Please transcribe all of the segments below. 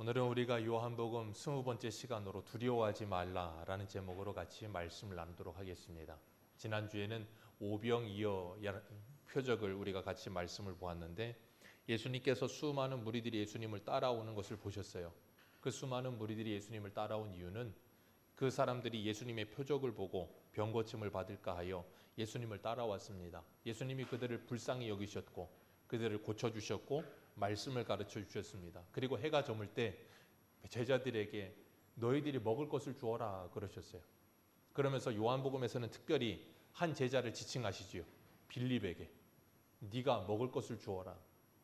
오늘은 우리가 요한복음 20번째 시간으로 두려워하지 말라라는 제목으로 같이 말씀을 나누도록 하겠습니다. 지난주에는 오병이어 표적을 우리가 같이 말씀을 보았는데 예수님께서 수많은 무리들이 예수님을 따라오는 것을 보셨어요. 그 수많은 무리들이 예수님을 따라온 이유는 그 사람들이 예수님의 표적을 보고 병 고침을 받을까 하여 예수님을 따라왔습니다. 예수님이 그들을 불쌍히 여기셨고 그들을 고쳐주셨고 말씀을 가르쳐 주셨습니다. 그리고 해가 저물 때 제자들에게 너희들이 먹을 것을 주어라 그러셨어요. 그러면서 요한복음에서는 특별히 한 제자를 지칭하시지요. 빌립에게 네가 먹을 것을 주어라.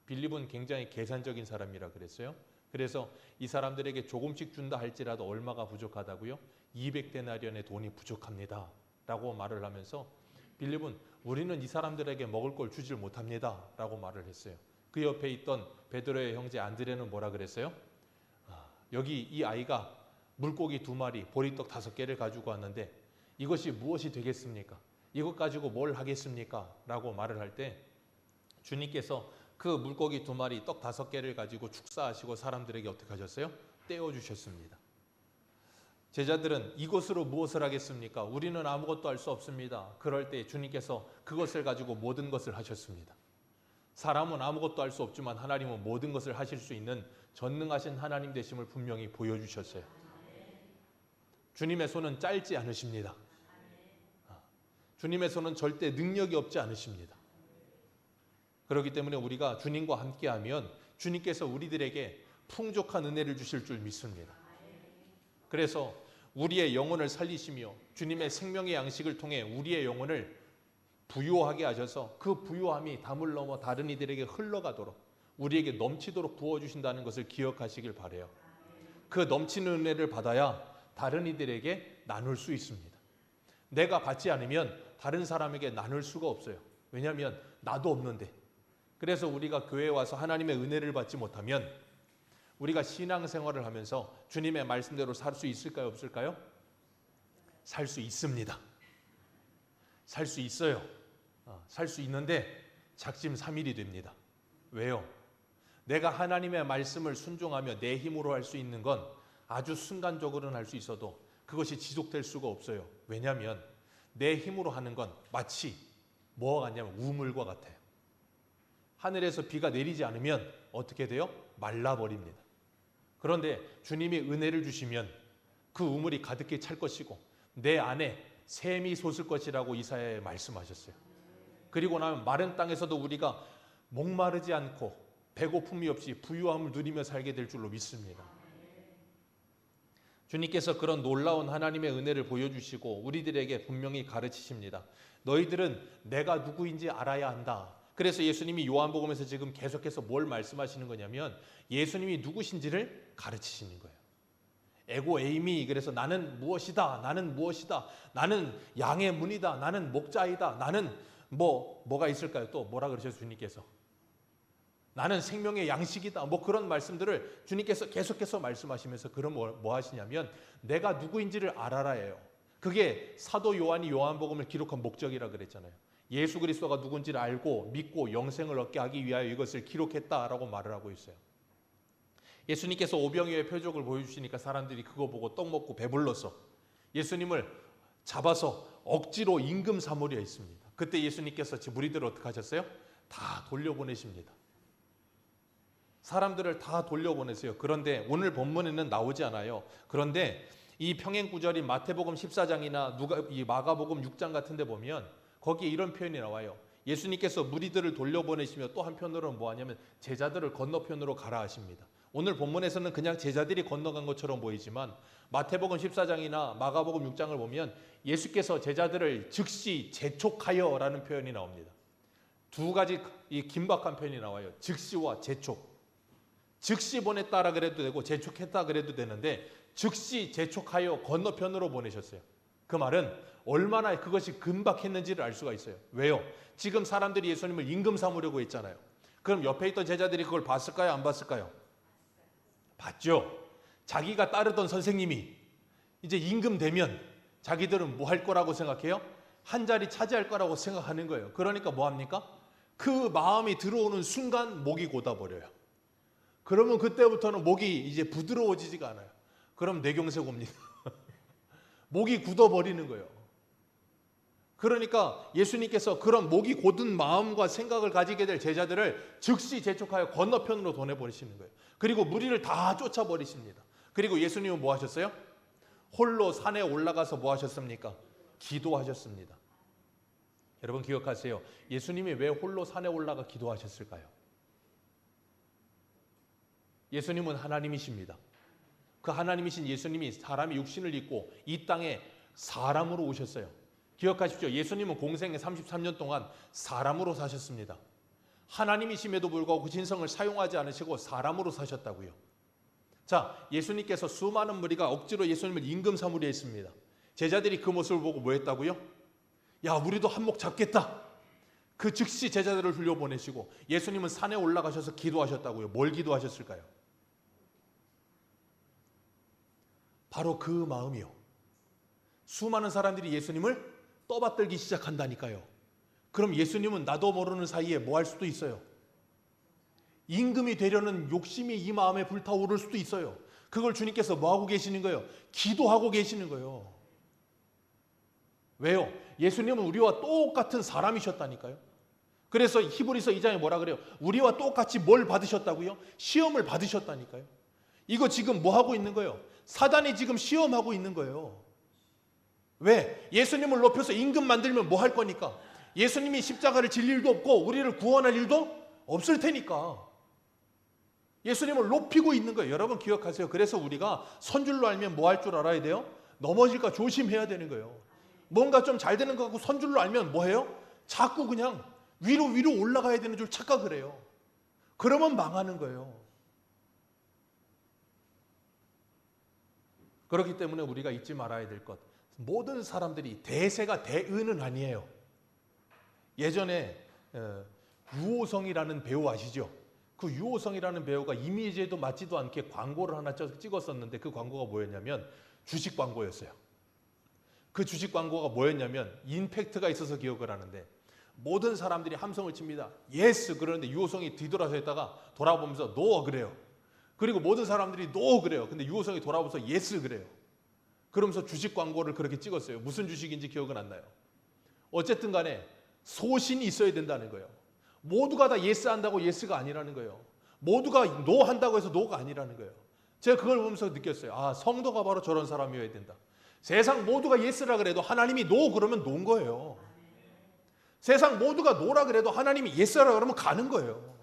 빌립은 굉장히 계산적인 사람이라 그랬어요. 그래서 이 사람들에게 조금씩 준다 할지라도 얼마가 부족하다고요? 200데나리온의 돈이 부족합니다 라고 말을 하면서 빌립은 우리는 이 사람들에게 먹을 걸 주질 못합니다 라고 말을 했어요. 그 옆에 있던 베드로의 형제 안드레는 뭐라 그랬어요? 여기 이 아이가 물고기 2마리, 보리떡 5개를 가지고 왔는데 이것이 무엇이 되겠습니까? 이것 가지고 뭘 하겠습니까? 라고 말을 할 때 주님께서 그 물고기 2마리, 떡 5개를 가지고 축사하시고 사람들에게 어떻게 하셨어요? 떼어주셨습니다. 제자들은 이것으로 무엇을 하겠습니까? 우리는 아무것도 할 수 없습니다. 그럴 때 주님께서 그것을 가지고 모든 것을 하셨습니다. 사람은 아무것도 할 수 없지만 하나님은 모든 것을 하실 수 있는 전능하신 하나님 되심을 분명히 보여주셨어요. 주님의 손은 짧지 않으십니다. 주님의 손은 절대 능력이 없지 않으십니다. 그렇기 때문에 우리가 주님과 함께하면 주님께서 우리들에게 풍족한 은혜를 주실 줄 믿습니다. 그래서 우리의 영혼을 살리시며 주님의 생명의 양식을 통해 우리의 영혼을 부요하게 하셔서 그 부요함이 담을 넘어 다른 이들에게 흘러가도록 우리에게 넘치도록 부어주신다는 것을 기억하시길 바라요. 그 넘치는 은혜를 받아야 다른 이들에게 나눌 수 있습니다. 내가 받지 않으면 다른 사람에게 나눌 수가 없어요. 왜냐하면 나도 없는데. 그래서 우리가 교회에 와서 하나님의 은혜를 받지 못하면 우리가 신앙생활을 하면서 주님의 말씀대로 살 수 있을까요? 없을까요? 살 수 있습니다. 살 수 있어요. 살 수 있는데 작심삼일이 됩니다. 왜요? 내가 하나님의 말씀을 순종하며 내 힘으로 할 수 있는 건 아주 순간적으로는 할 수 있어도 그것이 지속될 수가 없어요. 왜냐하면 내 힘으로 하는 건 마치 뭐가 같냐면 우물과 같아요. 하늘에서 비가 내리지 않으면 어떻게 돼요? 말라버립니다. 그런데 주님이 은혜를 주시면 그 우물이 가득히 찰 것이고 내 안에 샘이 솟을 것이라고 이사야에 말씀하셨어요. 그리고 나면 마른 땅에서도 우리가 목마르지 않고 배고픔이 없이 부유함을 누리며 살게 될 줄로 믿습니다. 주님께서 그런 놀라운 하나님의 은혜를 보여주시고 우리들에게 분명히 가르치십니다. 너희들은 내가 누구인지 알아야 한다. 그래서 예수님이 요한복음에서 지금 계속해서 뭘 말씀하시는 거냐면 예수님이 누구신지를 가르치시는 거예요. 에고 에이미, 그래서 나는 무엇이다, 나는 무엇이다, 나는 양의 문이다, 나는 목자이다, 나는 뭐가 있을까요? 또 뭐라 그러셨어요 주님께서? 나는 생명의 양식이다. 그런 말씀들을 주님께서 계속해서 말씀하시면서 그럼 뭐 하시냐면 내가 누구인지를 알아라예요. 그게 사도 요한이 요한복음을 기록한 목적이라 그랬잖아요. 예수 그리스도가 누군지를 알고 믿고 영생을 얻게 하기 위하여 이것을 기록했다라고 말을 하고 있어요. 예수님께서 오병이어의 표적을 보여주시니까 사람들이 그거 보고 떡 먹고 배불러서 예수님을 잡아서 억지로 임금 삼으려 했습니다. 그때 예수님께서 무리들을 어떻게 하셨어요? 다 돌려보내십니다. 사람들을 다 돌려보내세요. 그런데 오늘 본문에는 나오지 않아요. 그런데 이 평행구절인 마태복음 14장이나 이 마가복음 6장 같은 데 보면 거기에 이런 표현이 나와요. 예수님께서 무리들을 돌려보내시며 또 한편으로는 뭐하냐면 제자들을 건너편으로 가라 하십니다. 오늘 본문에서는 그냥 제자들이 건너간 것처럼 보이지만 마태복음 14장이나 마가복음 6장을 보면 예수께서 제자들을 즉시 재촉하여 라는 표현이 나옵니다. 두 가지 이 긴박한 표현이 나와요. 즉시와 재촉. 즉시 보냈다라 그래도 되고 재촉했다 그래도 되는데 즉시 재촉하여 건너편으로 보내셨어요. 그 말은 얼마나 그것이 긴박했는지를 알 수가 있어요. 왜요? 지금 사람들이 예수님을 임금 삼으려고 했잖아요. 그럼 옆에 있던 제자들이 그걸 봤을까요? 안 봤을까요? 봤죠. 자기가 따르던 선생님이 이제 임금 되면 자기들은 뭐 할 거라고 생각해요? 한 자리 차지할 거라고 생각하는 거예요. 그러니까 뭐 합니까? 그 마음이 들어오는 순간 목이 곧아버려요. 그러면 그때부터는 목이 이제 부드러워지지가 않아요. 그럼 뇌경색 옵니다. 목이 굳어버리는 거예요. 그러니까 예수님께서 그런 목이 곧은 마음과 생각을 가지게 될 제자들을 즉시 재촉하여 건너편으로 보내버리시는 거예요. 그리고 무리를 다 쫓아버리십니다. 그리고 예수님은 뭐 하셨어요? 홀로 산에 올라가서 뭐 하셨습니까? 기도하셨습니다. 여러분 기억하세요. 예수님이 왜 홀로 산에 올라가 기도하셨을까요? 예수님은 하나님이십니다. 그 하나님이신 예수님이 사람이 육신을 입고 이 땅에 사람으로 오셨어요. 기억하십시오. 예수님은 공생애 33년 동안 사람으로 사셨습니다. 하나님이심에도 불구하고 진성을 사용하지 않으시고 사람으로 사셨다고요. 자, 예수님께서 수많은 무리가 억지로 예수님을 임금 삼으려 했습니다. 제자들이 그 모습을 보고 뭐 했다고요? 야, 우리도 한몫 잡겠다. 그 즉시 제자들을 흘려보내시고 예수님은 산에 올라가셔서 기도하셨다고요. 뭘 기도하셨을까요? 바로 그 마음이요. 수많은 사람들이 예수님을 떠받들기 시작한다니까요. 그럼 예수님은 나도 모르는 사이에 뭐 할 수도 있어요. 임금이 되려는 욕심이 이 마음에 불타오를 수도 있어요. 그걸 주님께서 뭐 하고 계시는 거예요? 기도하고 계시는 거예요. 왜요? 예수님은 우리와 똑같은 사람이셨다니까요. 그래서 히브리서 2장에 뭐라 그래요? 우리와 똑같이 뭘 받으셨다고요? 시험을 받으셨다니까요. 이거 지금 뭐 하고 있는 거예요? 사단이 지금 시험하고 있는 거예요. 왜? 예수님을 높여서 임금 만들면 뭐 할 거니까? 예수님이 십자가를 질 일도 없고 우리를 구원할 일도 없을 테니까. 예수님을 높이고 있는 거예요. 여러분 기억하세요. 그래서 우리가 선줄로 알면 뭐 할 줄 알아야 돼요? 넘어질까 조심해야 되는 거예요. 뭔가 좀 잘 되는 것 같고 선줄로 알면 뭐 해요? 자꾸 그냥 위로 올라가야 되는 줄 착각을 해요. 그러면 망하는 거예요. 그렇기 때문에 우리가 잊지 말아야 될 것, 모든 사람들이 대세가 대의는 아니에요. 예전에 유호성이라는 배우 아시죠? 그 유호성이라는 배우가 이미지에도 맞지도 않게 광고를 하나 찍었었는데 그 광고가 뭐였냐면 주식 광고였어요. 그 주식 광고가 뭐였냐면 임팩트가 있어서 기억을 하는데 모든 사람들이 함성을 칩니다. 예스 그러는데 유호성이 뒤돌아서 있다가 돌아보면서 노 그래요. 그리고 모든 사람들이 노 그래요. 근데 유호성이 돌아보면서 예스 그래요. 그러면서 주식 광고를 그렇게 찍었어요. 무슨 주식인지 기억은 안 나요. 어쨌든 간에 소신이 있어야 된다는 거예요. 모두가 다 예스 한다고 예스가 아니라는 거예요. 모두가 노 한다고 해서 노가 아니라는 거예요. 제가 그걸 보면서 느꼈어요. 아, 성도가 바로 저런 사람이어야 된다. 세상 모두가 예스라 그래도 하나님이 노 그러면 노인 거예요. 세상 모두가 노라 그래도 하나님이 예스라 그러면 가는 거예요.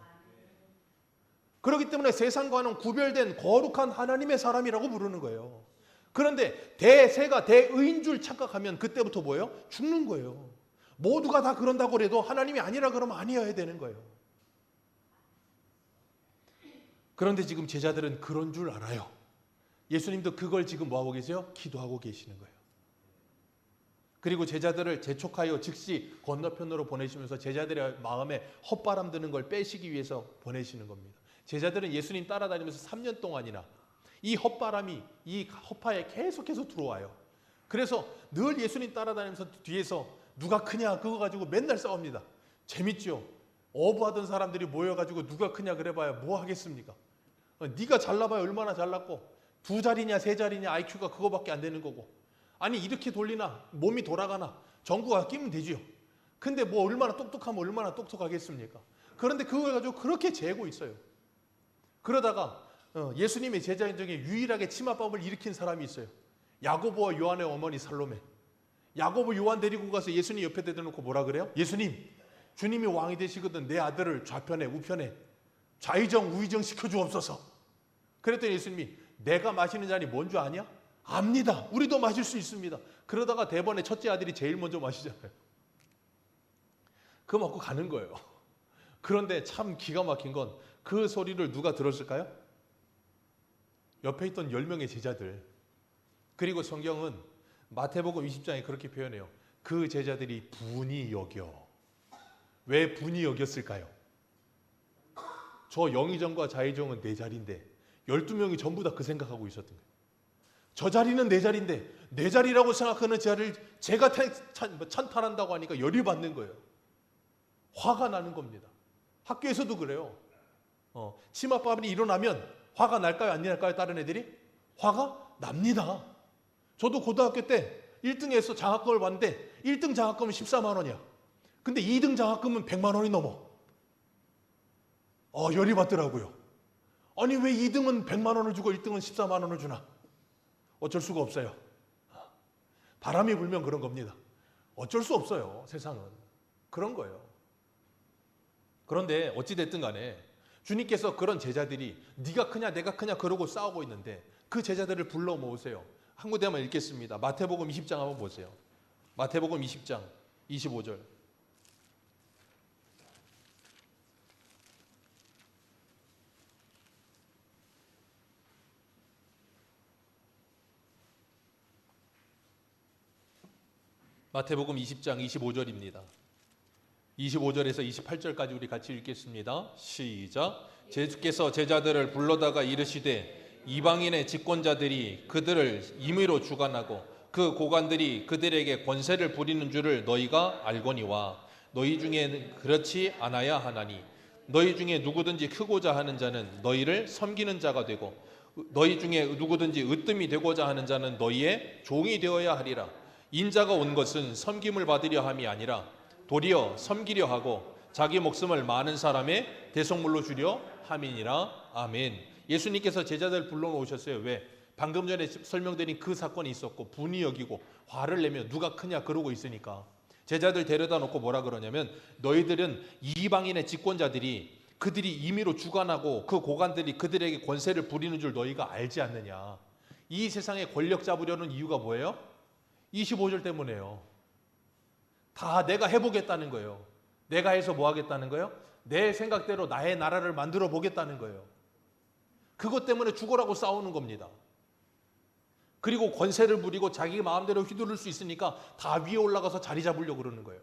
그렇기 때문에 세상과는 구별된 거룩한 하나님의 사람이라고 부르는 거예요. 그런데 대세가 대의인 줄 착각하면 그때부터 뭐예요? 죽는 거예요. 모두가 다 그런다고 해도 하나님이 아니라 그러면 아니어야 되는 거예요. 그런데 지금 제자들은 그런 줄 알아요. 예수님도 그걸 지금 뭐하고 계세요? 기도하고 계시는 거예요. 그리고 제자들을 재촉하여 즉시 건너편으로 보내시면서 제자들의 마음에 헛바람 드는 걸 빼시기 위해서 보내시는 겁니다. 제자들은 예수님 따라다니면서 3년 동안이나 이 헛바람이 이 허파에 계속해서 들어와요. 그래서 늘 예수님 따라다니면서 뒤에서 누가 크냐 그거 가지고 맨날 싸웁니다. 재밌죠? 어부하던 사람들이 모여가지고 누가 크냐 그래봐야 뭐 하겠습니까? 네가 잘나봐야 얼마나 잘났고 2자리냐 3자리냐 IQ가 그거밖에 안 되는 거고 아니 이렇게 돌리나 몸이 돌아가나 전구가 끼면 되죠. 근데 뭐 얼마나 똑똑하면 얼마나 똑똑하겠습니까? 그런데 그걸 가지고 그렇게 재고 있어요. 그러다가 예수님의 제자 중에 유일하게 치맛밥을 일으킨 사람이 있어요. 야고보와 요한의 어머니 살로메. 야고보 요한 데리고 가서 예수님 옆에 대놓고 뭐라 그래요? 예수님, 주님이 왕이 되시거든 내 아들을 좌편에 우편에 좌의정 우의정 시켜주옵소서. 그랬더니 예수님이 내가 마시는 잔이 뭔 줄 아냐? 압니다. 우리도 마실 수 있습니다. 그러다가 대번에 첫째 아들이 제일 먼저 마시잖아요. 그거 먹고 가는 거예요. 그런데 참 기가 막힌 건 그 소리를 누가 들었을까요? 옆에 있던 10명의 제자들. 그리고 성경은 마태복음 20장에 그렇게 표현해요. 그 제자들이 분이 여겨. 왜 분이 여겼을까요? 저 영의정과 좌의정은 내 자리인데 12명이 전부 다 그 생각하고 있었던 거예요. 저 자리는 내 자리인데 내 자리라고 생각하는 자리를 제가 찬탈한다고 하니까 열이 받는 거예요. 화가 나는 겁니다. 학교에서도 그래요. 치맛밥이 일어나면 화가 날까요? 안 날까요? 다른 애들이? 화가 납니다. 저도 고등학교 때 1등에서 장학금을 받는데 1등 장학금은 14만 원이야. 근데 2등 장학금은 100만 원이 넘어. 열이 받더라고요. 아니 왜 2등은 100만 원을 주고 1등은 14만 원을 주나? 어쩔 수가 없어요. 바람이 불면 그런 겁니다. 어쩔 수 없어요. 세상은. 그런 거예요. 그런데 어찌됐든 간에 주님께서 그런 제자들이 네가 크냐 내가 크냐 그러고 싸우고 있는데 그 제자들을 불러 모으세요. 한 군데 한번 읽겠습니다. 마태복음 20장 한번 보세요. 마태복음 20장 25절. 마태복음 20장 25절입니다. 25절에서 28절까지 우리 같이 읽겠습니다. 시작. 예수께서 제자들을 불러다가 이르시되 이방인의 집권자들이 그들을 임의로 주관하고 그 고관들이 그들에게 권세를 부리는 줄을 너희가 알거니와 너희 중에 그렇지 않아야 하나니 너희 중에 누구든지 크고자 하는 자는 너희를 섬기는 자가 되고 너희 중에 누구든지 으뜸이 되고자 하는 자는 너희의 종이 되어야 하리라. 인자가 온 것은 섬김을 받으려 함이 아니라 도리어 섬기려 하고 자기 목숨을 많은 사람의 대속물로 주려 함이니라. 아멘. 예수님께서 제자들 불러놓으셨어요. 왜? 방금 전에 설명드린 그 사건이 있었고 분이 여기고 화를 내며 누가 크냐 그러고 있으니까 제자들 데려다 놓고 뭐라 그러냐면 너희들은 이방인의 집권자들이 그들이 임의로 주관하고 그 고관들이 그들에게 권세를 부리는 줄 너희가 알지 않느냐. 이 세상에 권력 잡으려는 이유가 뭐예요? 25절 때문에요. 다 내가 해보겠다는 거예요. 내가 해서 뭐 하겠다는 거예요? 내 생각대로 나의 나라를 만들어 보겠다는 거예요. 그것 때문에 죽어라고 싸우는 겁니다. 그리고 권세를 부리고 자기 마음대로 휘두를 수 있으니까 다 위에 올라가서 자리 잡으려고 그러는 거예요.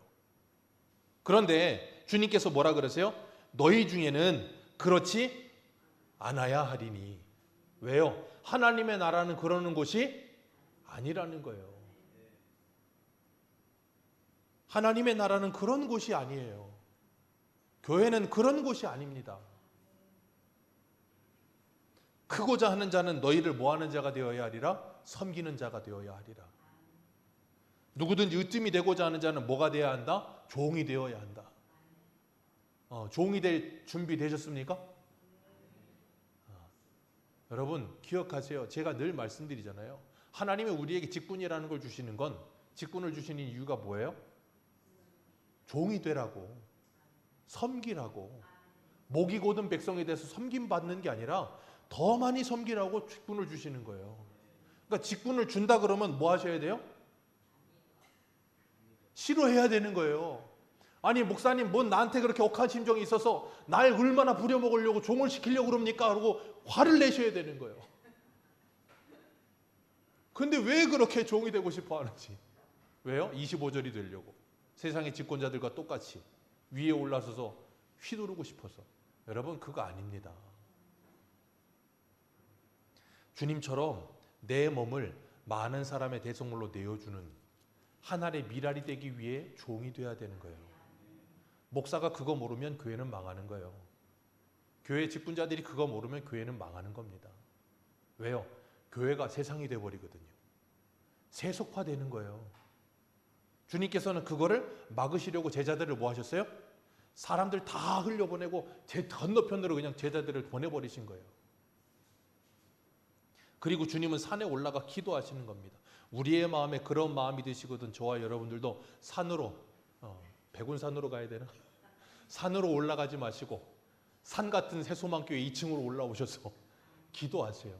그런데 주님께서 뭐라 그러세요? 너희 중에는 그렇지 않아야 하리니. 왜요? 하나님의 나라는 그러는 곳이 아니라는 거예요. 하나님의 나라는 그런 곳이 아니에요. 교회는 그런 곳이 아닙니다. 크고자 하는 자는 너희를 뭐하는 자가 되어야 하리라? 섬기는 자가 되어야 하리라. 누구든지 으뜸이 되고자 하는 자는 뭐가 되어야 한다? 종이 되어야 한다. 종이 될 준비 되셨습니까? 여러분 기억하세요. 제가 늘 말씀드리잖아요. 하나님이 우리에게 직분이라는 걸 주시는 건 직분을 주시는 이유가 뭐예요? 종이 되라고, 섬기라고, 목이 곧은 백성에 대해서 섬김받는 게 아니라 더 많이 섬기라고 직분을 주시는 거예요. 그러니까 직분을 준다 그러면 뭐 하셔야 돼요? 싫어해야 되는 거예요. 아니 목사님 뭔 나한테 그렇게 억한 심정이 있어서 날 얼마나 부려먹으려고 종을 시키려고 그럽니까? 그러고 화를 내셔야 되는 거예요. 근데 왜 그렇게 종이 되고 싶어 하는지. 왜요? 25절이 되려고. 세상의 집권자들과 똑같이 위에 올라서서 휘두르고 싶어서. 여러분 그거 아닙니다. 주님처럼 내 몸을 많은 사람의 대속물로 내어주는 하나의 미랄이 되기 위해 종이 돼야 되는 거예요. 목사가 그거 모르면 교회는 망하는 거예요. 교회 직분자들이 그거 모르면 교회는 망하는 겁니다. 왜요? 교회가 세상이 돼버리거든요. 세속화되는 거예요. 주님께서는 그거를 막으시려고 제자들을 뭐 하셨어요? 사람들 다 흘려보내고 제 건너편으로 그냥 제자들을 보내버리신 거예요. 그리고 주님은 산에 올라가 기도하시는 겁니다. 우리의 마음에 그런 마음이 드시거든 저와 여러분들도 산으로 백운산으로 가야 되나? 산으로 올라가지 마시고 산 같은 새소망교회 2층으로 올라오셔서 기도하세요.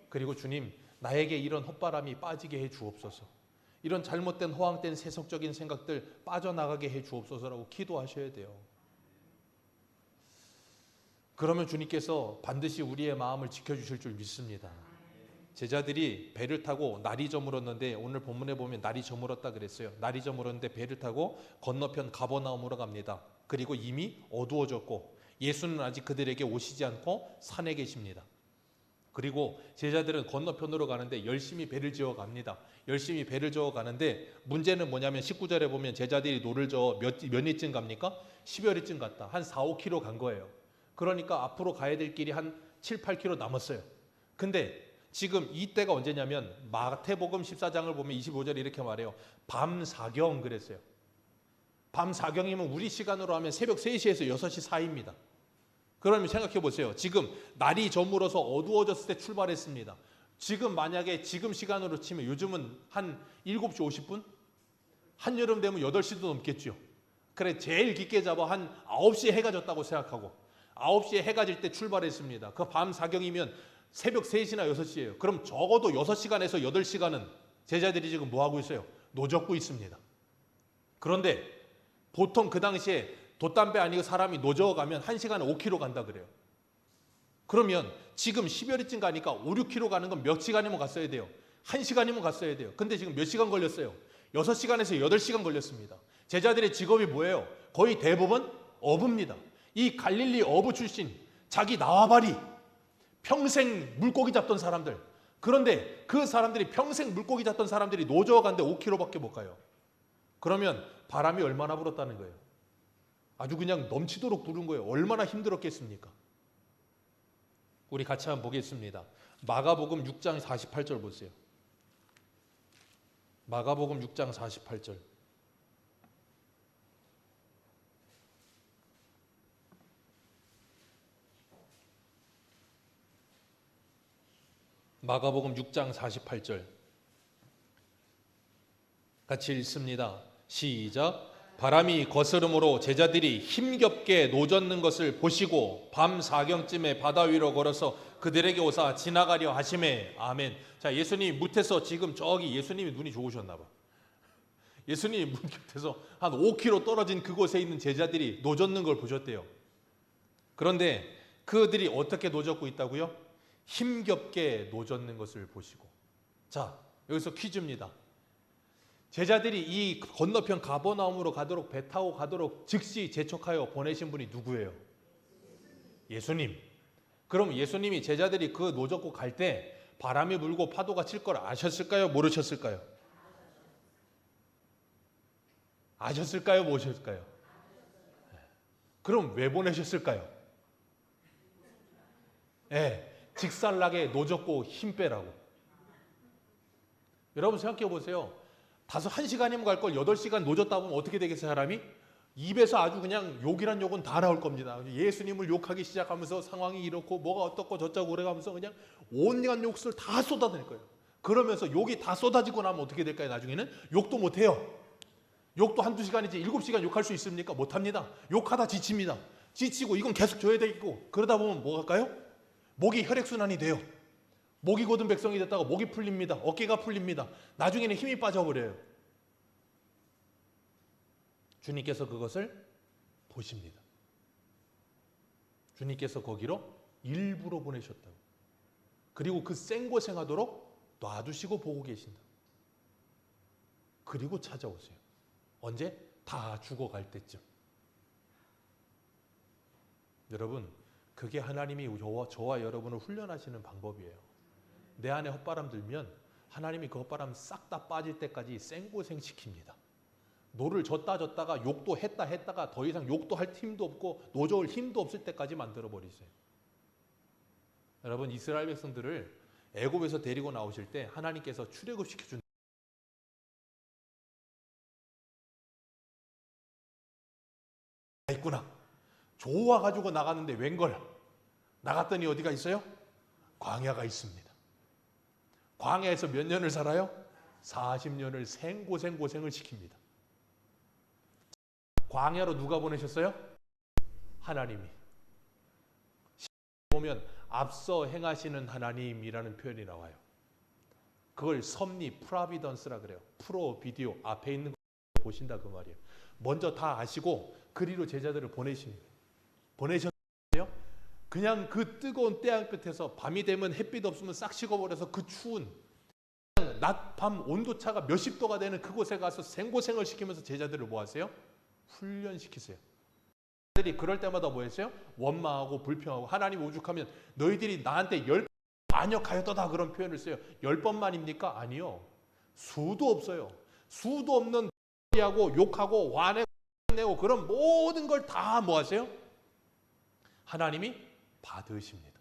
그리고 주님 나에게 이런 헛바람이 빠지게 해 주옵소서. 이런 잘못된 허황된 세속적인 생각들 빠져나가게 해 주옵소서라고 기도하셔야 돼요. 그러면 주님께서 반드시 우리의 마음을 지켜주실 줄 믿습니다. 제자들이 배를 타고 날이 저물었는데 오늘 본문에 보면 날이 저물었다 그랬어요. 날이 저물었는데 배를 타고 건너편 가버나움으로 갑니다. 그리고 이미 어두워졌고 예수는 아직 그들에게 오시지 않고 산에 계십니다. 그리고 제자들은 건너편으로 가는데 열심히 배를 지어 갑니다. 열심히 배를 저어 가는데 문제는 뭐냐면 19절에 보면 제자들이 노를 저어 몇 리쯤 갑니까? 10여 리쯤 갔다. 한 4, 5km 간 거예요. 그러니까 앞으로 가야 될 길이 한 7, 8km 남았어요. 근데 지금 이때가 언제냐면 마태복음 14장을 보면 25절에 이렇게 말해요. 밤 사경 그랬어요. 밤 사경이면 우리 시간으로 하면 새벽 3시에서 6시 사이입니다. 그러면 생각해 보세요. 지금 날이 저물어서 어두워졌을 때 출발했습니다. 지금 만약에 지금 시간으로 치면 요즘은 한 7시 50분? 한여름 되면 8시도 넘겠죠. 그래 제일 깊게 잡아 한 9시에 해가 졌다고 생각하고 9시에 해가 질 때 출발했습니다. 그 밤 사경이면 새벽 3시나 6시예요. 그럼 적어도 6시간에서 8시간은 제자들이 지금 뭐 하고 있어요? 노젓고 있습니다. 그런데 보통 그 당시에 돛담배 아니고 사람이 노저어가면 1시간에 5km 간다 그래요. 그러면 지금 10여리쯤 가니까 5, 6km 가는 건 몇 시간이면 갔어야 돼요? 1시간이면 갔어야 돼요. 근데 지금 몇 시간 걸렸어요? 6시간에서 8시간 걸렸습니다. 제자들의 직업이 뭐예요? 거의 대부분 어부입니다. 이 갈릴리 어부 출신 자기 나와바리 평생 물고기 잡던 사람들. 그런데 그 사람들이 평생 물고기 잡던 사람들이 노저어 간데 5km밖에 못 가요. 그러면 바람이 얼마나 불었다는 거예요? 아주 그냥 넘치도록 부른 거예요. 얼마나 힘들었겠습니까? 우리 같이 한번 보겠습니다. 마가복음 6장 48절 보세요. 마가복음 6장 48절. 마가복음 6장 48절. 같이 읽습니다. 시작. 바람이 거스름으로 제자들이 힘겹게 노젓는 것을 보시고 밤 사경쯤에 바다 위로 걸어서 그들에게 오사 지나가려 하시매. 아멘. 자, 예수님이 뭇에서 지금 저기 예수님이 눈이 좋으셨나 봐. 예수님이 문 곁에서 한 5km 떨어진 그곳에 있는 제자들이 노젓는 걸 보셨대요. 그런데 그들이 어떻게 노젓고 있다고요? 힘겹게 노젓는 것을 보시고. 자, 여기서 퀴즈입니다. 제자들이 이 건너편 가버나움으로 가도록 배 타고 가도록 즉시 재촉하여 보내신 분이 누구예요? 예수님. 그럼 예수님이 제자들이 그 노젓고 갈 때 바람이 불고 파도가 칠 걸 아셨을까요? 모르셨을까요? 아셨을까요? 모르셨을까요? 그럼 왜 보내셨을까요? 직살나게 노젓고 힘 빼라고. 여러분 생각해 보세요. 1시간이면 갈 걸 8시간 노졌다 보면 어떻게 되겠어요, 사람이? 입에서 아주 그냥 욕이란 욕은 다 나올 겁니다. 예수님을 욕하기 시작하면서 상황이 이렇고 뭐가 어떻고 저쩌고 그래가면서 그냥 온갖 욕설 다 쏟아낼 거예요. 그러면서 욕이 다 쏟아지고 나면 어떻게 될까요? 나중에는 욕도 못해요. 욕도 1-2시간이지 7시간 욕할 수 있습니까? 못합니다. 욕하다 지칩니다. 지치고 이건 계속 줘야 되겠고 그러다 보면 뭐 할까요? 목이 혈액순환이 돼요. 목이 곧은 백성이 됐다가 목이 풀립니다. 어깨가 풀립니다. 나중에는 힘이 빠져버려요. 주님께서 그것을 보십니다. 주님께서 거기로 일부러 보내셨다고. 그리고 그 생고생하도록 놔두시고 보고 계신다. 그리고 찾아오세요. 언제? 다 죽어갈 때쯤. 여러분, 그게 하나님이 저와 여러분을 훈련하시는 방법이에요. 내 안에 헛바람 들면 하나님이 그 헛바람 싹 다 빠질 때까지 생고생 시킵니다. 노를 졌다가 욕도 했다가 더 이상 욕도 할 힘도 없고 노저울 힘도 없을 때까지 만들어 버리세요. 여러분, 이스라엘 백성들을 애굽에서 데리고 나오실 때 하나님께서 출애굽시켜 준 있구나. 좋아가지고 나갔는데 웬걸 나갔더니 어디가 있어요? 광야가 있습니다. 광야에서 몇 년을 살아요? 40년을 생고생을 시킵니다. 광야로 누가 보내셨어요? 하나님이. 보면 앞서 행하시는 하나님이라는 표현이 나와요. 그걸 섭리, 프라비던스라 그래요. 프로비디오 앞에 있는 거 보신다 그 말이에요. 먼저 다 아시고 그리로 제자들을 보내십니다. 보내셨어요? 그냥 그 뜨거운 태양볕에서 밤이 되면 햇빛 없으면 싹 식어버려서 그 추운 낮, 밤 온도차가 몇십 도가 되는 그곳에 가서 생고생을 시키면서 제자들을 뭐 하세요? 훈련시키세요. 제자들이 그럴 때마다 뭐 했어요? 원망하고 불평하고 하나님 오죽하면 너희들이 나한테 10번 반역하였도다 그런 표현을 써요. 10번만입니까? 아니요. 수도 없어요. 수도 없는 하고 욕하고 화내고 그런 모든 걸 다 뭐 하세요? 하나님이 받으십니다.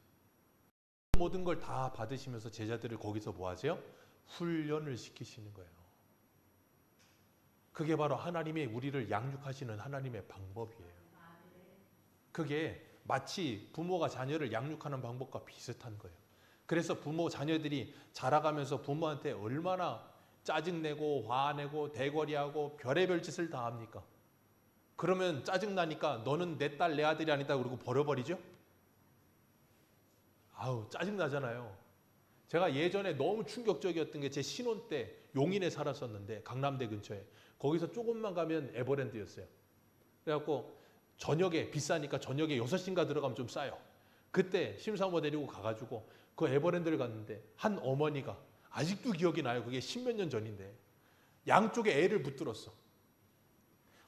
모든 걸 다 받으시면서 제자들을 거기서 뭐 하세요? 훈련을 시키시는 거예요. 그게 바로 하나님이 우리를 양육하시는 하나님의 방법이에요. 그게 마치 부모가 자녀를 양육하는 방법과 비슷한 거예요. 그래서 부모 자녀들이 자라가면서 부모한테 얼마나 짜증내고 화내고 대거리하고 별의별 짓을 다 합니까? 그러면 짜증나니까 너는 내 딸 내 아들이 아니다 그러고 버려버리죠? 아우 짜증나잖아요. 제가 예전에 너무 충격적이었던 게 제 신혼 때 용인에 살았었는데 강남대 근처에 거기서 조금만 가면 에버랜드였어요. 그래갖고 저녁에 비싸니까 저녁에 6시인가 들어가면 좀 싸요. 그때 심사모 데리고 가가지고 그 에버랜드를 갔는데 한 어머니가 아직도 기억이 나요. 그게 10몇 년 전인데 양쪽에 애를 붙들었어.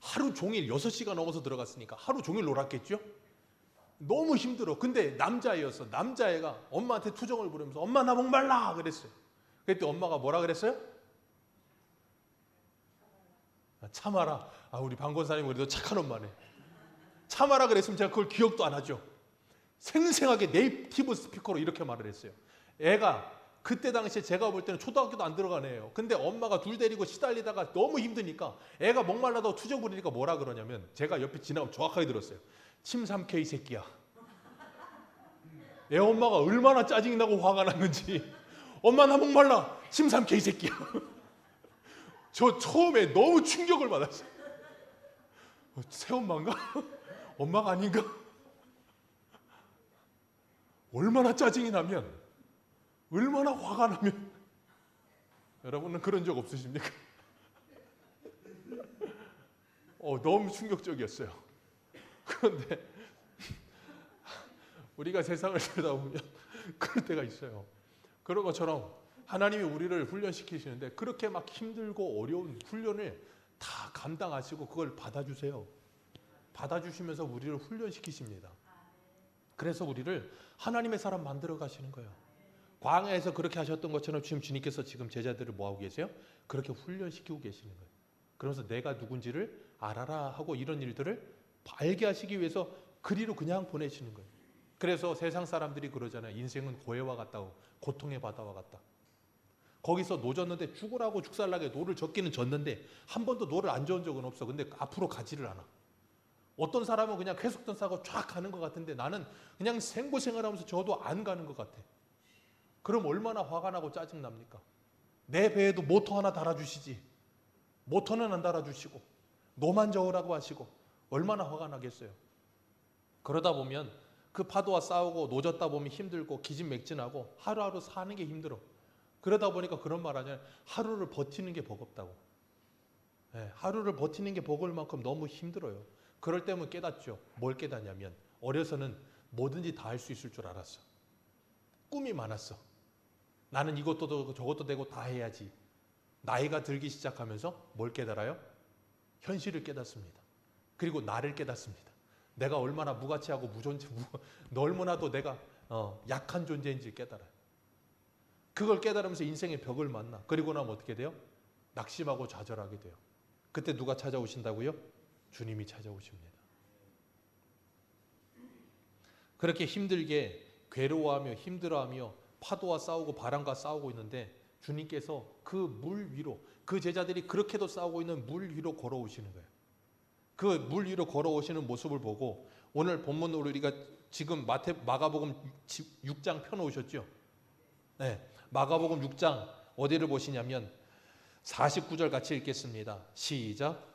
하루 종일 6시가 넘어서 들어갔으니까 하루 종일 놀았겠죠? 너무 힘들어. 근데 남자애였어. 남자애가 엄마한테 투정을 부르면서 엄마 나 목말라 그랬어요. 그때 엄마가 뭐라 그랬어요? 참아라. 우리 방 권사님 그래도 착한 엄마네. 참아라 그랬으면 제가 그걸 기억도 안 하죠. 생생하게 네이티브 스피커로 이렇게 말을 했어요. 애가 그때 당시에 제가 볼 때는 초등학교도 안 들어간 애예요. 근데 엄마가 둘 데리고 시달리다가 너무 힘드니까 애가 목말라다고 투정 부리니까 뭐라 그러냐면 제가 옆에 지나가면 정확하게 들었어요. 침 삼켜 이 새끼야. 애 엄마가 얼마나 짜증이 나고 화가 났는지 엄마 나 목말라 침 삼켜 이 새끼야. 저 처음에 너무 충격을 받았어요. 새엄마인가? 엄마가 아닌가? 얼마나 짜증이 나면 얼마나 화가 나면 여러분은 그런 적 없으십니까? 너무 충격적이었어요. 그런데 우리가 세상을 살다 보면 그럴 때가 있어요. 그런 것처럼 하나님이 우리를 훈련시키시는데 그렇게 막 힘들고 어려운 훈련을 다 감당하시고 그걸 받아주세요. 받아주시면서 우리를 훈련시키십니다. 그래서 우리를 하나님의 사람 만들어 가시는 거예요. 광야에서 그렇게 하셨던 것처럼 지금 주님께서 지금 제자들을 뭐하고 계세요? 그렇게 훈련시키고 계시는 거예요. 그러면서 내가 누군지를 알아라 하고 이런 일들을 알게 하시기 위해서 그리로 그냥 보내시는 거예요. 그래서 세상 사람들이 그러잖아요. 인생은 고해와 같다고, 고통의 바다와 같다. 거기서 노졌는데 죽으라고 죽살나게 노를 젓기는 졌는데 한 번도 노를 안 저은 적은 없어. 근데 앞으로 가지를 않아. 어떤 사람은 그냥 쾌속선 싸고 쫙 가는 것 같은데 나는 그냥 생고생을 하면서 저도 안 가는 것 같아. 그럼 얼마나 화가 나고 짜증납니까? 내 배에도 모터 하나 달아주시지. 모터는 안 달아주시고 노만 저으라고 하시고 얼마나 화가 나겠어요. 그러다 보면 그 파도와 싸우고 노졌다 보면 힘들고 기진맥진하고 하루하루 사는 게 힘들어. 그러다 보니까 그런 말 하잖아요. 하루를 버티는 게 버겁다고. 하루를 버티는 게 버거울 만큼 너무 힘들어요. 그럴 때면 깨닫죠. 뭘 깨닫냐면 어려서는 뭐든지 다 할 수 있을 줄 알았어. 꿈이 많았어. 나는 이것도 되고 저것도 되고 다 해야지. 나이가 들기 시작하면서 뭘 깨달아요? 현실을 깨닫습니다. 그리고 나를 깨닫습니다. 내가 얼마나 무가치하고 너무나도 내가 약한 존재인지 깨달아요. 그걸 깨달으면서 인생의 벽을 만나. 그리고 나면 어떻게 돼요? 낙심하고 좌절하게 돼요. 그때 누가 찾아오신다고요? 주님이 찾아오십니다. 그렇게 힘들게 괴로워하며 힘들어하며 파도와 싸우고 바람과 싸우고 있는데 주님께서 그 물 위로, 그 제자들이 그렇게도 싸우고 있는 물 위로 걸어오시는 거예요. 그 물 위로 걸어오시는 모습을 보고 오늘 본문으로 우리가 지금 마가복음 6장 펴놓으셨죠? 네, 마가복음 6장 어디를 보시냐면 49절 같이 읽겠습니다. 시작.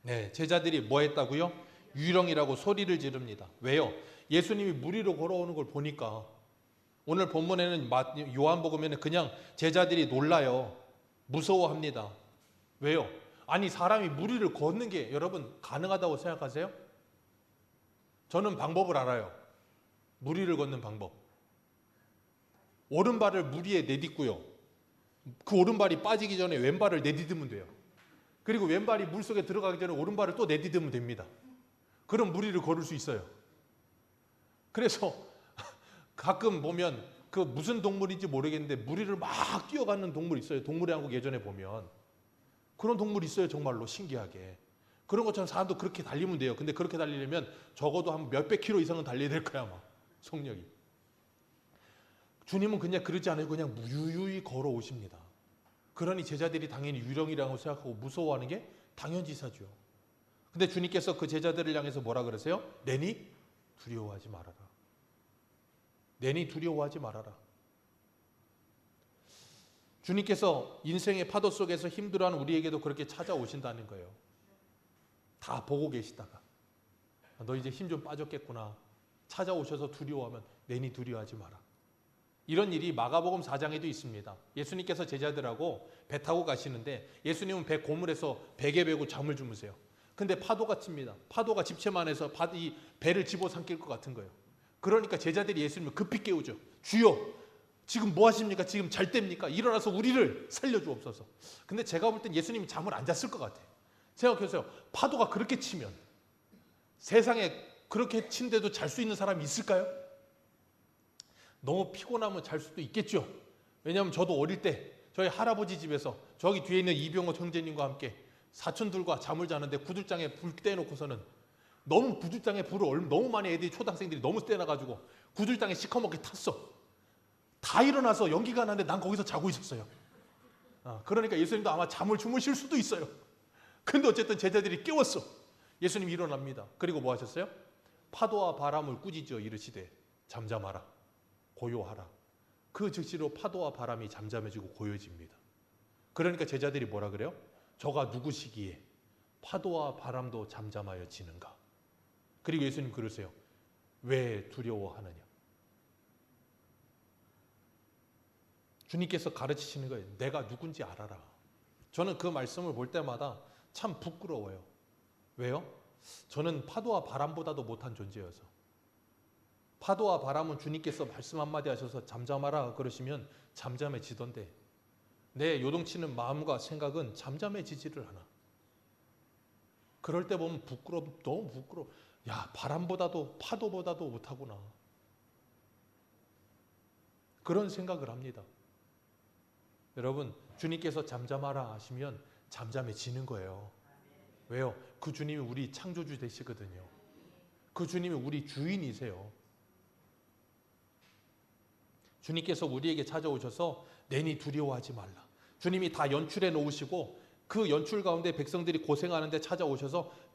네, 제자들이 뭐 했다고요? 유령이라고 소리를 지릅니다. 왜요? 예수님이 물 위로 걸어오는 걸 보니까. 오늘 본문에는 요한복음에는 그냥 제자들이 놀라요. 무서워합니다. 왜요? 아니 사람이 물 위를 걷는 게 여러분 가능하다고 생각하세요? 저는 방법을 알아요. 물 위를 걷는 방법. 오른발을 물 위에 내딛고요. 그 오른발이 빠지기 전에 왼발을 내딛으면 돼요. 그리고 왼발이 물속에 들어가기 전에 오른발을 또 내딛으면 됩니다. 그럼 물 위를 걸을 수 있어요. 그래서 가끔 보면 그 무슨 동물인지 모르겠는데 물 위를 막 뛰어가는 동물 있어요. 동물의 왕국 예전에 보면 그런 동물이 있어요. 정말로 신기하게. 그런 것처럼 사람도 그렇게 달리면 돼요. 근데 그렇게 달리려면 적어도 한 몇백 킬로 이상은 달려야 될 거야 아마. 속력이. 주님은 그냥 그러지 않아요. 그냥 유유히 걸어오십니다. 그러니 제자들이 당연히 유령이라고 생각하고 무서워하는 게 당연지사죠. 근데 주님께서 그 제자들을 향해서 뭐라 그러세요? 내니 두려워하지 말아라. 내니 두려워하지 말아라. 주님께서 인생의 파도 속에서 힘들어하는 우리에게도 그렇게 찾아오신다는 거예요. 다 보고 계시다가 너 이제 힘 좀 빠졌겠구나. 찾아오셔서 두려워하면 내니 두려워하지 마라. 이런 일이 마가복음 4장에도 있습니다. 예수님께서 제자들하고 배 타고 가시는데 예수님은 배 고물에서 베개 베고 잠을 주무세요. 근데 파도가 칩니다. 파도가 집채만해서 이 배를 집어삼킬 것 같은 거예요. 그러니까 제자들이 예수님을 급히 깨우죠. 주여, 지금 뭐 하십니까? 지금 잘 때입니까? 일어나서 우리를 살려주옵소서. 근데 제가 볼 땐 예수님이 잠을 안 잤을 것 같아요. 생각해보세요. 파도가 그렇게 치면 세상에 그렇게 친데도 잘 수 있는 사람이 있을까요? 너무 피곤하면 잘 수도 있겠죠. 왜냐하면 저도 어릴 때 저희 할아버지 집에서 저기 뒤에 있는 이병호 형제님과 함께 사촌들과 잠을 자는데 구들장에 불 떼놓고서는 너무 구들장에 불을 너무 많이 애들이 초등학생들이 너무 떼놔가지고 구들장에 시커멓게 탔어. 다 일어나서 연기가 나는데 난 거기서 자고 있었어요. 그러니까 예수님도 아마 잠을 주무실 수도 있어요. 근데 어쨌든 제자들이 깨웠어. 예수님이 일어납니다. 그리고 뭐 하셨어요? 파도와 바람을 꾸짖어 이르시되 잠잠하라, 고요하라. 그 즉시로 파도와 바람이 잠잠해지고 고요해집니다. 그러니까 제자들이 뭐라 그래요? 저가 누구시기에 파도와 바람도 잠잠하여 지는가? 그리고 예수님 그러세요. 왜 두려워하느냐? 주님께서 가르치시는 거예요. 내가 누군지 알아라. 저는 그 말씀을 볼 때마다 참 부끄러워요. 왜요? 저는 파도와 바람보다도 못한 존재여서. 파도와 바람은 주님께서 말씀 한마디 하셔서 잠잠하라 그러시면 잠잠해지던데 내 요동치는 마음과 생각은 잠잠해지지를 않아. 그럴 때 보면 너무 부끄러워. 야, 바람보다도 파도보다도 못하구나. 그런 생각을 합니다. 여러분, 주님께서 잠잠하라 하시면 잠잠해지는 거예요. 왜요? 그 주님이 우리 창조주 되시거든요. 그 주님이 우리 주인이세요. 주님께서 우리에게 찾아오셔서 내니 두려워하지 말라. 주님이 다 연출해 놓으시고 그 연출 가운데 백성들이 고생하는데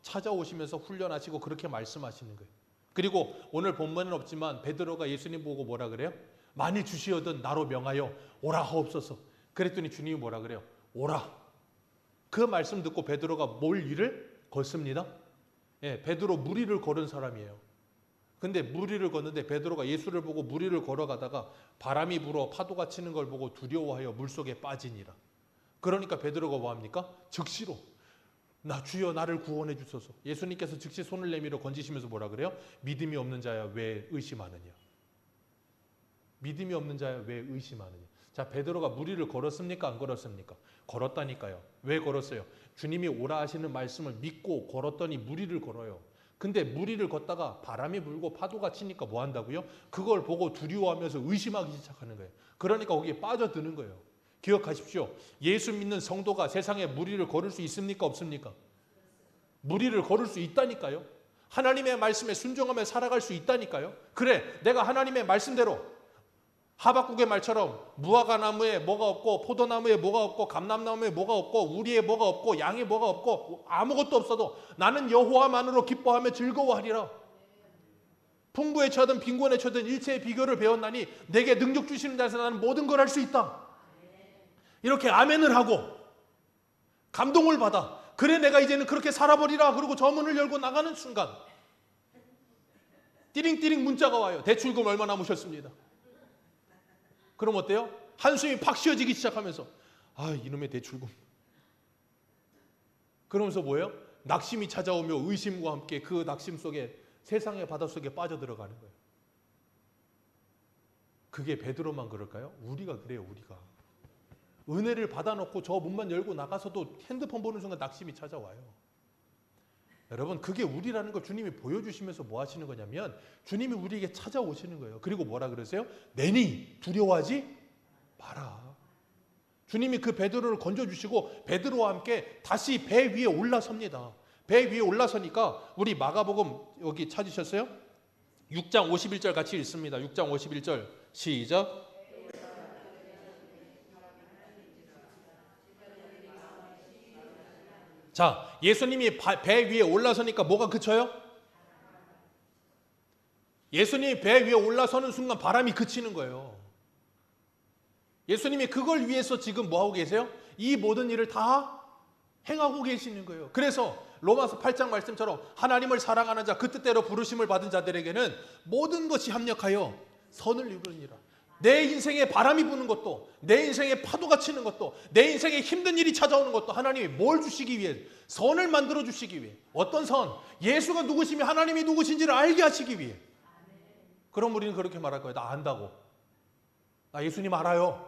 찾아오시면서 훈련하시고 그렇게 말씀하시는 거예요. 그리고 오늘 본문은 없지만 베드로가 예수님 보고 뭐라 그래요? 만일 주시어든 나로 명하여 오라 하옵소서. 그랬더니 주님이 뭐라 그래요? 오라. 그 말씀 듣고 베드로가 뭘 일을 걷습니다. 예, 베드로 무리를 걸은 사람이에요. 근데 무리를 걷는데 베드로가 예수를 보고 무리를 걸어가다가 바람이 불어 파도가 치는 걸 보고 두려워하여 물속에 빠지니라. 그러니까 베드로가 뭐합니까? 즉시로 나 주여 나를 구원해 주소서. 예수님께서 즉시 손을 내밀어 건지시면서 뭐라 그래요? 믿음이 없는 자야 왜 의심하느냐. 믿음이 없는 자야 왜 의심하느냐. 자, 베드로가 무리를 걸었습니까? 안 걸었습니까? 걸었다니까요. 왜 걸었어요? 주님이 오라 하시는 말씀을 믿고 걸었더니 무리를 걸어요. 근데 무리를 걷다가 바람이 불고 파도가 치니까 뭐 한다고요? 그걸 보고 두려워하면서 의심하기 시작하는 거예요. 그러니까 거기에 빠져드는 거예요. 기억하십시오. 예수 믿는 성도가 세상에 무리를 걸을 수 있습니까? 없습니까? 무리를 걸을 수 있다니까요. 하나님의 말씀에 순종하며 살아갈 수 있다니까요. 그래, 내가 하나님의 말씀대로 하박국의 말처럼 무화과 나무에 뭐가 없고 포도나무에 뭐가 없고 감람나무에 뭐가 없고 우리에 뭐가 없고 양에 뭐가 없고 아무것도 없어도 나는 여호와만으로 기뻐하며 즐거워하리라. 풍부에 처든 빈곤에 처든 일체의 비결을 배웠나니 내게 능력 주시는 자에서 나는 모든 걸 할 수 있다. 이렇게 아멘을 하고 감동을 받아. 그래, 내가 이제는 그렇게 살아버리라. 그리고 저 문을 열고 나가는 순간 띠링띠링 문자가 와요. 대출금 얼마 남으셨습니다. 그럼 어때요? 한숨이 팍 쉬어지기 시작하면서 이놈의 대출금. 그러면서 뭐예요? 낙심이 찾아오며 의심과 함께 그 낙심 속에 세상의 바닷속에 빠져들어가는 거예요. 그게 베드로만 그럴까요? 우리가 그래요. 우리가. 은혜를 받아놓고 저 문만 열고 나가서도 핸드폰 보는 순간 낙심이 찾아와요. 여러분, 그게 우리라는 걸 주님이 보여주시면서 뭐 하시는 거냐면 주님이 우리에게 찾아오시는 거예요. 그리고 뭐라 그러세요? 내니 두려워하지 마라. 주님이 그 베드로를 건져주시고 베드로와 함께 다시 배 위에 올라섭니다. 배 위에 올라서니까 우리 마가복음 여기 찾으셨어요? 6장 51절 같이 읽습니다. 6장 51절 시작. 자, 예수님이 배 위에 올라서니까 뭐가 그쳐요? 예수님이 배 위에 올라서는 순간 바람이 그치는 거예요. 예수님이 그걸 위해서 지금 뭐하고 계세요? 이 모든 일을 다 행하고 계시는 거예요. 그래서 로마서 8장 말씀처럼 하나님을 사랑하는 자, 그 뜻대로 부르심을 받은 자들에게는 모든 것이 합력하여 선을 이루느니라. 내 인생에 바람이 부는 것도, 내 인생에 파도가 치는 것도, 내 인생에 힘든 일이 찾아오는 것도 하나님이 뭘 주시기 위해? 선을 만들어 주시기 위해. 어떤 선? 예수가 누구시며 하나님이 누구신지를 알게 하시기 위해. 그럼 우리는 그렇게 말할 거예요. 나 안다고. 나 예수님 알아요.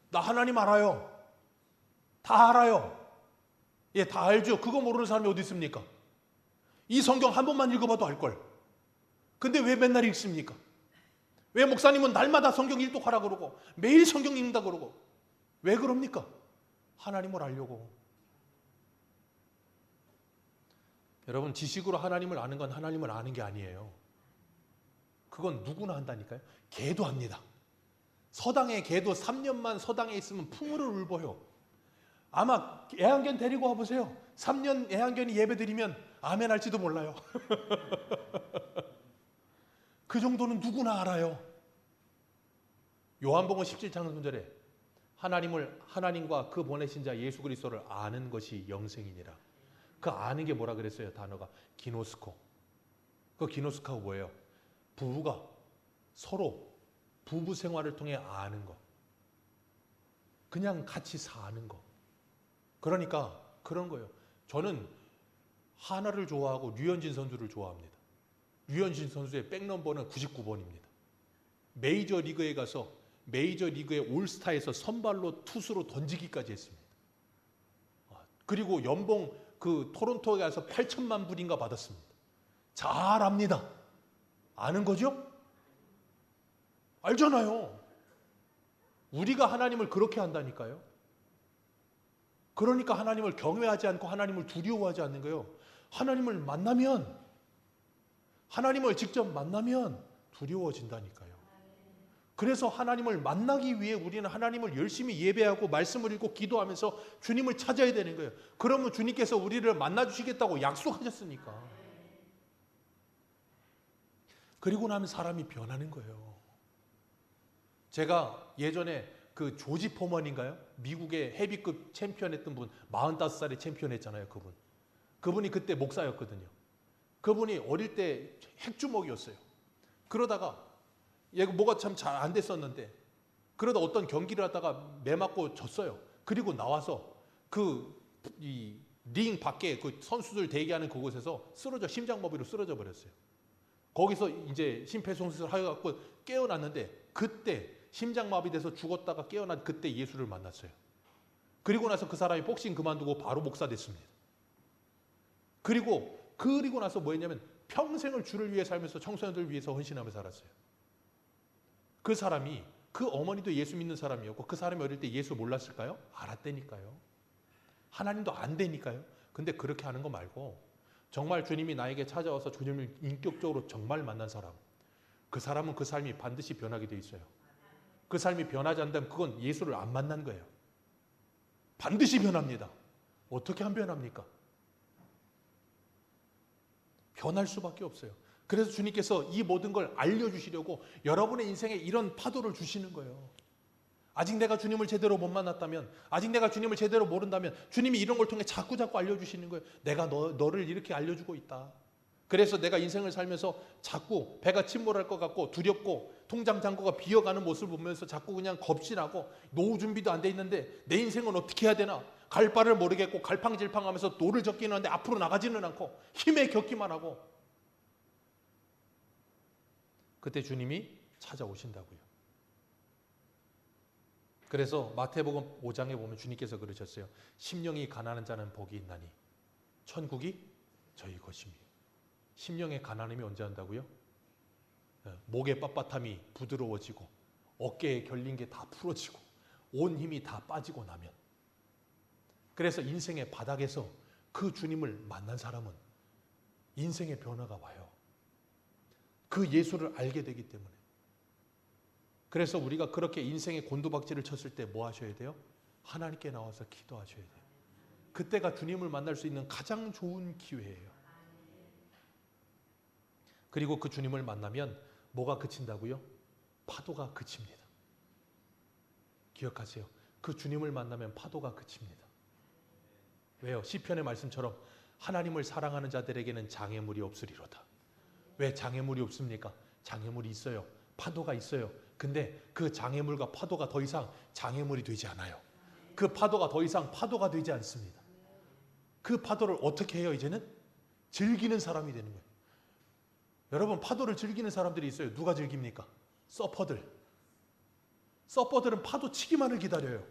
나 하나님 알아요. 다 알아요. 예, 다 알죠. 그거 모르는 사람이 어디 있습니까? 이 성경 한 번만 읽어봐도 알걸. 근데 왜 맨날 읽습니까? 왜 목사님은 날마다 성경 일독하라 그러고 매일 성경 읽는다 그러고 왜 그럽니까? 하나님을 알려고. 여러분, 지식으로 하나님을 아는 건 하나님을 아는 게 아니에요. 그건 누구나 한다니까요. 개도 합니다. 서당에 개도 3년만 서당에 있으면 풍물을 울보요. 아마 애완견 데리고 와보세요. 3년 애완견이 예배드리면 아멘 할지도 몰라요. 그 정도는 누구나 알아요. 요한복음 17장 3절에 하나님과 그 보내신 자 예수 그리스도를 아는 것이 영생이니라. 그 아는 게 뭐라 그랬어요? 단어가 기노스코. 그 기노스코가 뭐예요? 부부가 서로 부부 생활을 통해 아는 것. 그냥 같이 사는 것. 그러니까 그런 거예요. 저는 하나를 좋아하고 류현진 선수를 좋아합니다. 류현진 선수의 백넘버는 99번입니다. 메이저리그에 가서 메이저리그의 올스타에서 선발로 투수로 던지기까지 했습니다. 그리고 연봉 그 토론토에 가서 8천만 불인가 받았습니다. 잘 압니다. 아는 거죠? 알잖아요. 우리가 하나님을 그렇게 한다니까요. 그러니까 하나님을 경외하지 않고 하나님을 두려워하지 않는 거예요. 하나님을 직접 만나면 두려워진다니까요. 그래서 하나님을 만나기 위해 우리는 하나님을 열심히 예배하고 말씀을 읽고 기도하면서 주님을 찾아야 되는 거예요. 그러면 주님께서 우리를 만나주시겠다고 약속하셨으니까. 그리고 나면 사람이 변하는 거예요. 제가 예전에 그 조지 포먼인가요? 미국의 헤비급 챔피언 했던 분, 45살에 챔피언 했잖아요. 그분이 그때 목사였거든요. 그분이 어릴 때 핵주먹이었어요. 그러다가 얘가 뭐가 참 잘 안 됐었는데 그러다 어떤 경기를 하다가 매 맞고 졌어요. 그리고 나와서 이 링 밖에 그 선수들 대기하는 그곳에서 심장마비로 쓰러져 버렸어요. 거기서 이제 심폐소생술을 하여갖고 깨어났는데 그때 심장마비돼서 죽었다가 깨어난 그때 예수를 만났어요. 그리고 나서 그 사람이 복싱 그만두고 바로 목사 됐습니다. 그리고 나서 뭐 했냐면 평생을 주를 위해 살면서 청소년들을 위해서 헌신하며 살았어요. 그 사람이 그 어머니도 예수 믿는 사람이었고 그 사람이 어릴 때 예수 몰랐을까요? 알았다니까요. 하나님도 안되니까요. 근데 그렇게 하는 거 말고 정말 주님이 나에게 찾아와서 주님을 인격적으로 정말 만난 사람, 그 사람은 그 삶이 반드시 변하게 돼 있어요. 그 삶이 변하지 않다면 그건 예수를 안 만난 거예요. 반드시 변합니다. 어떻게 안 변합니까? 변할 수밖에 없어요. 그래서 주님께서 이 모든 걸 알려주시려고 여러분의 인생에 이런 파도를 주시는 거예요. 아직 내가 주님을 제대로 못 만났다면, 아직 내가 주님을 제대로 모른다면 주님이 이런 걸 통해 자꾸 알려주시는 거예요. 내가 너를 이렇게 알려주고 있다. 그래서 내가 인생을 살면서 자꾸 배가 침몰할 것 같고 두렵고 통장 잔고가 비어가는 모습을 보면서 자꾸 그냥 겁진하고 노후 준비도 안 돼 있는데 내 인생은 어떻게 해야 되나? 갈 바를 모르겠고 갈팡질팡하면서 노를 젓기는 하는데 앞으로 나가지는 않고 힘에 겪기만 하고, 그때 주님이 찾아오신다고요. 그래서 마태복음 5장에 보면 주님께서 그러셨어요. 심령이 가난한 자는 복이 있나니 천국이 저희 것입니다. 심령의 가난함이 언제 한다고요? 목의 빳빳함이 부드러워지고 어깨에 결린 게 다 풀어지고 온 힘이 다 빠지고 나면, 그래서 인생의 바닥에서 그 주님을 만난 사람은 인생의 변화가 와요. 그 예수를 알게 되기 때문에. 그래서 우리가 그렇게 인생의 곤두박질을 쳤을 때 뭐 하셔야 돼요? 하나님께 나와서 기도하셔야 돼요. 그때가 주님을 만날 수 있는 가장 좋은 기회예요. 그리고 그 주님을 만나면 뭐가 그친다고요? 파도가 그칩니다. 기억하세요. 그 주님을 만나면 파도가 그칩니다. 왜요? 시편의 말씀처럼 하나님을 사랑하는 자들에게는 장애물이 없으리로다. 왜 장애물이 없습니까? 장애물이 있어요. 파도가 있어요. 근데 그 장애물과 파도가 더 이상 장애물이 되지 않아요. 그 파도가 더 이상 파도가 되지 않습니다. 그 파도를 어떻게 해요? 이제는 즐기는 사람이 되는 거예요. 여러분, 파도를 즐기는 사람들이 있어요. 누가 즐깁니까? 서퍼들. 서퍼들은 파도 치기만을 기다려요.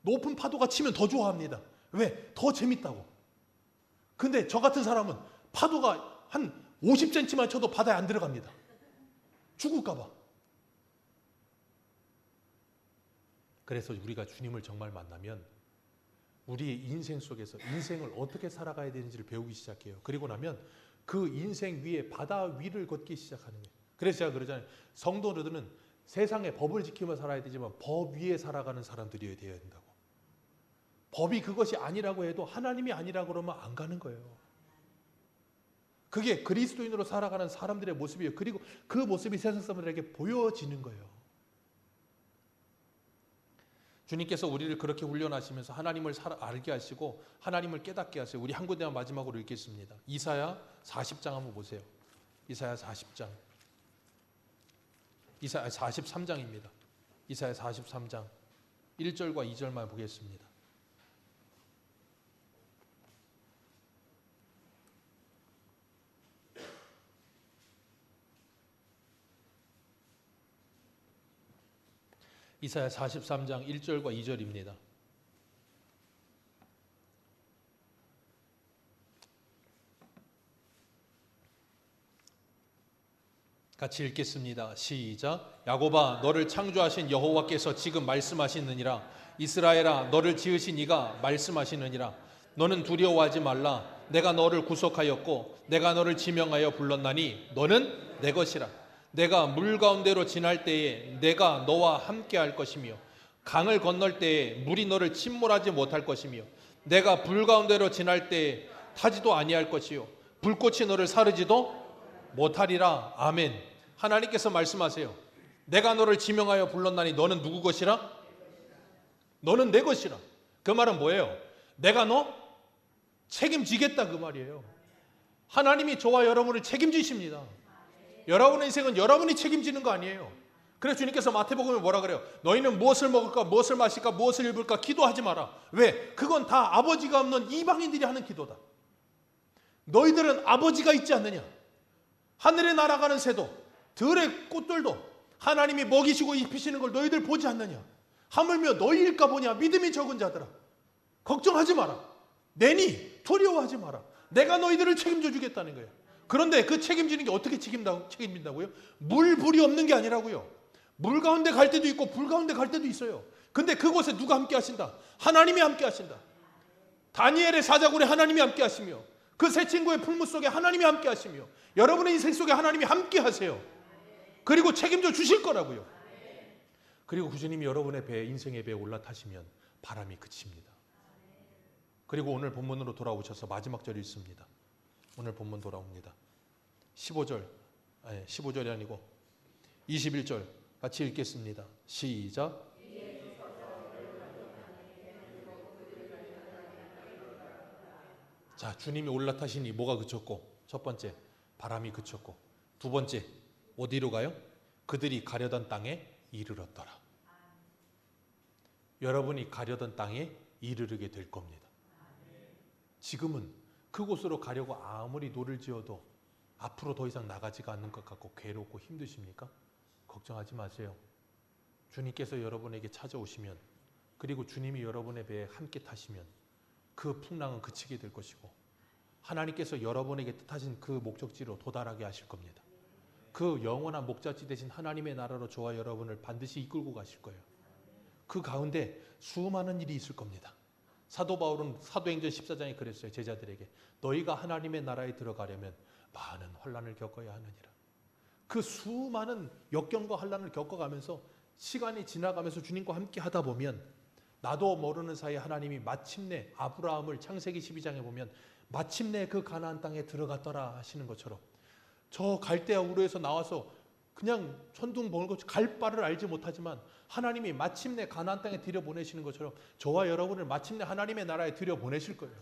높은 파도가 치면 더 좋아합니다. 왜? 더 재밌다고. 근데 저 같은 사람은 파도가 한 50cm만 쳐도 바다에 안 들어갑니다. 죽을까 봐. 그래서 우리가 주님을 정말 만나면 우리의 인생 속에서 인생을 어떻게 살아가야 되는지를 배우기 시작해요. 그리고 나면 그 인생 위에 바다 위를 걷기 시작하는 거예요. 그래서 제가 그러잖아요. 성도들은 세상에 법을 지키며 살아야 되지만 법 위에 살아가는 사람들이어야 된다고. 법이 그것이 아니라고 해도 하나님이 아니라고 그러면 안 가는 거예요. 그게 그리스도인으로 살아가는 사람들의 모습이에요. 그리고 그 모습이 세상 사람들에게 보여지는 거예요. 주님께서 우리를 그렇게 훈련하시면서 하나님을 알게 하시고 하나님을 깨닫게 하세요. 우리 한 군데만 마지막으로 읽겠습니다. 이사야 40장 한번 보세요. 이사야 40장. 이사야 43장입니다. 이사야 43장 1절과 2절만 보겠습니다. 이사야 43장 1절과 2절입니다. 같이 읽겠습니다. 시작. 야곱아, 너를 창조하신 여호와께서 지금 말씀하시느니라. 이스라엘아, 너를 지으신 이가 말씀하시느니라. 너는 두려워하지 말라. 내가 너를 구속하였고 내가 너를 지명하여 불렀나니 너는 내 것이라. 내가 물 가운데로 지날 때에 내가 너와 함께 할 것이며 강을 건널 때에 물이 너를 침몰하지 못할 것이며 내가 불 가운데로 지날 때에 타지도 아니할 것이요 불꽃이 너를 사르지도 못하리라. 아멘. 하나님께서 말씀하세요. 내가 너를 지명하여 불렀나니 너는 누구 것이라? 너는 내 것이라. 그 말은 뭐예요? 내가 너 책임지겠다 그 말이에요. 하나님이 저와 여러분을 책임지십니다. 여러분의 인생은 여러분이 책임지는 거 아니에요. 그래서 주님께서 마태복음에 뭐라 그래요? 너희는 무엇을 먹을까, 무엇을 마실까, 무엇을 입을까 기도하지 마라. 왜? 그건 다 아버지가 없는 이방인들이 하는 기도다. 너희들은 아버지가 있지 않느냐? 하늘에 날아가는 새도 들의 꽃들도 하나님이 먹이시고 입히시는 걸 너희들 보지 않느냐? 하물며 너희일까 보냐? 믿음이 적은 자들아, 걱정하지 마라. 내니 두려워하지 마라. 내가 너희들을 책임져 주겠다는 거예요. 그런데 그 책임지는 게 어떻게 책임진다고요? 물불이 없는 게 아니라고요. 물 가운데 갈 때도 있고 불 가운데 갈 때도 있어요. 근데 그곳에 누가 함께 하신다? 하나님이 함께 하신다. 다니엘의 사자굴에 하나님이 함께 하시며 그 새 친구의 풀무 속에 하나님이 함께 하시며 여러분의 인생 속에 하나님이 함께 하세요. 그리고 책임져 주실 거라고요. 그리고 구주님이 여러분의 배에, 인생의 배에 올라타시면 바람이 그칩니다. 그리고 오늘 본문으로 돌아오셔서 마지막 절 읽습니다. 오늘 본문 돌아옵니다. 15절이 아니고 21절 같이 읽겠습니다. 시작. 자, 주님이 올라타시니 뭐가 그쳤고? 첫 번째, 바람이 그쳤고, 두 번째, 어디로 가요? 그들이 가려던 땅에 이르렀더라. 여러분이 가려던 땅에 이르르게 될 겁니다. 지금은 그곳으로 가려고 아무리 노를 지어도 앞으로 더 이상 나가지가 않는 것 같고 괴롭고 힘드십니까? 걱정하지 마세요. 주님께서 여러분에게 찾아오시면, 그리고 주님이 여러분의 배에 함께 타시면 그 풍랑은 그치게 될 것이고 하나님께서 여러분에게 뜻하신 그 목적지로 도달하게 하실 겁니다. 그 영원한 목적지 되신 하나님의 나라로 저와 여러분을 반드시 이끌고 가실 거예요. 그 가운데 수많은 일이 있을 겁니다. 사도 바울은 사도행전 14장에 그랬어요. 제자들에게 너희가 하나님의 나라에 들어가려면 많은 환난을 겪어야 하느니라. 그 수많은 역경과 환난을 겪어가면서 시간이 지나가면서 주님과 함께 하다 보면 나도 모르는 사이에 하나님이 마침내 아브라함을 창세기 12장에 보면 마침내 그 가나안 땅에 들어갔더라 하시는 것처럼 저 갈대아 우르에서 나와서 그냥 천둥 번개같이 갈 바를 알지 못하지만 하나님이 마침내 가나안 땅에 들여보내시는 것처럼 저와 여러분을 마침내 하나님의 나라에 들여보내실 거예요.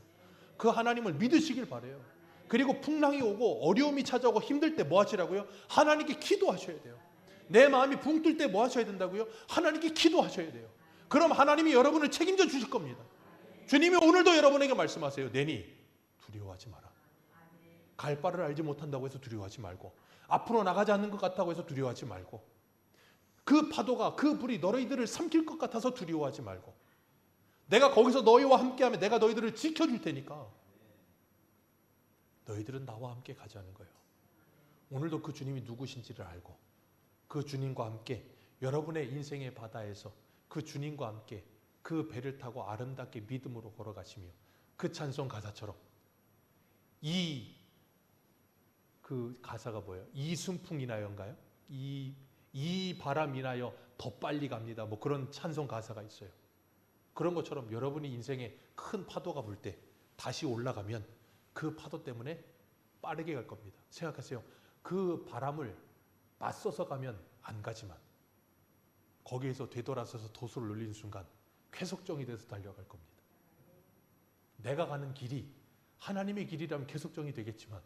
그 하나님을 믿으시길 바라요. 그리고 풍랑이 오고 어려움이 찾아오고 힘들 때 뭐 하시라고요? 하나님께 기도하셔야 돼요. 내 마음이 붕 뜰 때 뭐 하셔야 된다고요? 하나님께 기도하셔야 돼요. 그럼 하나님이 여러분을 책임져 주실 겁니다. 주님이 오늘도 여러분에게 말씀하세요. 내니 두려워하지 마라. 갈 바를 알지 못한다고 해서 두려워하지 말고 앞으로 나가지 않는 것 같다고 해서 두려워하지 말고 그 파도가 그 불이 너희들을 삼킬 것 같아서 두려워하지 말고 내가 거기서 너희와 함께하면 내가 너희들을 지켜줄 테니까 너희들은 나와 함께 가자는 거예요. 오늘도 그 주님이 누구신지를 알고 그 주님과 함께 여러분의 인생의 바다에서 그 주님과 함께 그 배를 타고 아름답게 믿음으로 걸어가시며 그 찬송 가사처럼 그 가사가 뭐예요? 이 순풍이나요인가요? 이 바람이나요 더 빨리 갑니다. 뭐 그런 찬송 가사가 있어요. 그런 것처럼 여러분이 인생에 큰 파도가 불 때 다시 올라가면 그 파도 때문에 빠르게 갈 겁니다. 생각하세요. 그 바람을 맞서서 가면 안 가지만 거기에서 되돌아서서 도수를 눌린 순간 쾌속정이 돼서 달려갈 겁니다. 내가 가는 길이 하나님의 길이라면 쾌속정이 되겠지만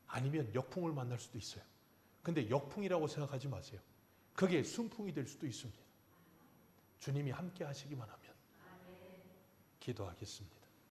아니면 역풍을 만날 수도 있어요. 근데 역풍이라고 생각하지 마세요. 그게 순풍이 될 수도 있습니다. 주님이 함께 하시기만 하면. 기도하겠습니다.